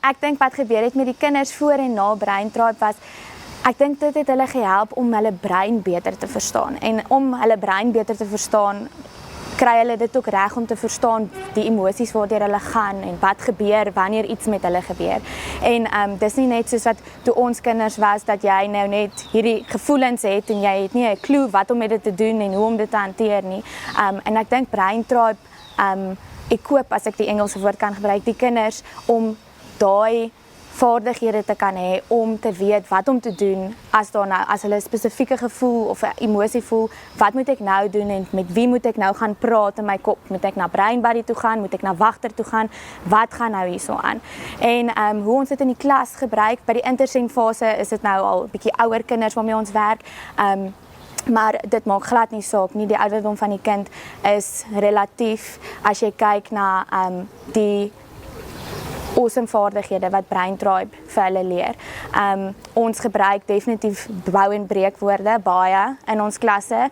ek dink wat gebeur het met die kinders voor en na Braintribe was, ek dink dit het hulle gehelp om hulle brein beter te verstaan. En om hulle brein beter te verstaan, kry hulle dit ook reg om te verstaan die emosies waardeur hulle gaan en wat gebeur wanneer iets met hulle gebeur. En dis nie net soos wat toe ons kinders was dat jy nou net hierdie gevoelens het en jy het nie 'n klou wat om met dit te doen en hoe om dit te hanteer nie. En ek dink Braintribe ek koop, as ek die Engelse woord kan gebruik, die kinders om daai vaardighede te kan hê om te weet wat om te doen as hulle 'n spesifieke gevoel of 'n emosie voel, wat moet ek nou doen en met wie moet ek nou gaan praat in my kop? Moet ek na BrainBuddy toe gaan? Moet ek na wagter toe gaan? Wat gaan nou hierso aan? En hoe ons dit in die klas gebruik, by die intersendfase is dit nou al 'n bietjie ouer kinders waarmee ons werk. Maar dit maak glad nie saak nie, die ouderdom van die kind is relatief as jy kyk na die awesome vaardighede wat Braintribe vir hulle leer. Ons gebruik definitief bou en breekwoorde baie in ons klasse.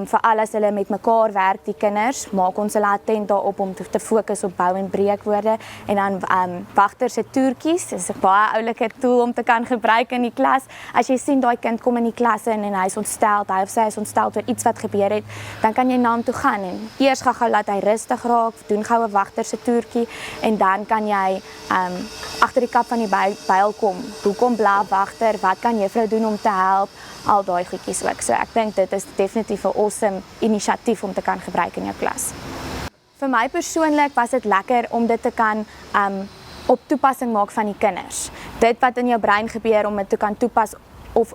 Veral as hulle met mekaar werk, die kinders, maak ons hulle attent daarop om te fokus op bou en breekwoorde. En dan wagter se toertjies, is 'n baie oulike tool om te kan gebruik in die klas. As jy sien daai kind kom in die klas in en hy is ontstel, hy of sy is ontstel oor iets wat gebeur het, dan kan jy na hom toe gaan en eers gou laat hy rustig raak, doen gou 'n wagter se toertjie en dan kan jy agter die kap van die byl kom. Hoekom bla wagter? Wat kan juffrou doen om te help? Al daai goedjies ook. So ek dink dit is definitief 'n awesome inisiatief om te kan gebruik in jou klas. Vir my persoonlik was dit lekker om dit te kan op toepassing maak van die kinders. Dit wat in jou brein gebeur om dit te kan toepas of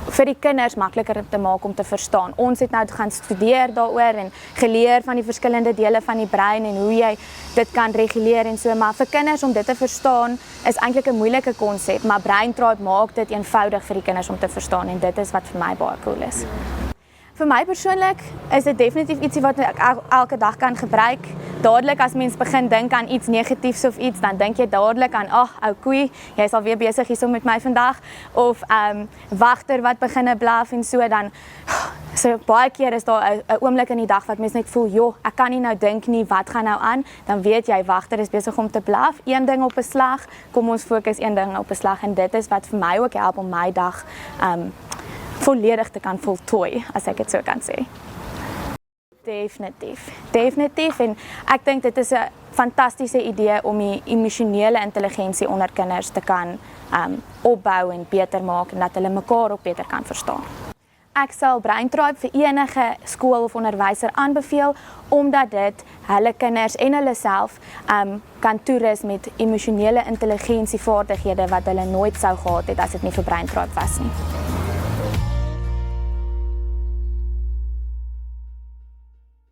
vir die kinders makliker te maak om te verstaan. Ons het nou gaan studeer daaroor en geleer van die verskillende dele van die brein en hoe jy dit kan reguleer en so, maar vir kinders om dit te verstaan is eintlik 'n moeilike konsep, maar Braintribe maak dit eenvoudig vir die kinders om te verstaan en dit is wat vir my baie cool is. Vir my persoonlik is dit definitief ietsie wat ek elke dag kan gebruik. Dadelik as mens begin dink aan iets negatiefs of iets, dan dink jy dadelik aan, ou koei, jy's al weer besig hierso met my vandag, of wagter wat begine blaf en so, dan so baie keer is daar 'n oomblik in die dag wat mens net voel, joh, ek kan nie nou dink nie, wat gaan nou aan? Dan weet jy wagter is besig om te blaf, een ding op 'n slag, kom ons fokus een ding op 'n slag en dit is wat vir my ook help om my dag volledig te kan voltooi, as ek dit so kan sê. Definitief en ek dink dit is 'n fantastiese idee om die emosionele intelligensie onder kinders te kan opbou en beter maak en dat hulle mekaar ook beter kan verstaan. Ek sal Braintribe vir enige skool of onderwyser aanbeveel omdat dit hulle kinders en hulle self kan toerus met emosionele intelligensie vaardighede wat hulle nooit sou gehad het as dit nie vir Braintribe was nie.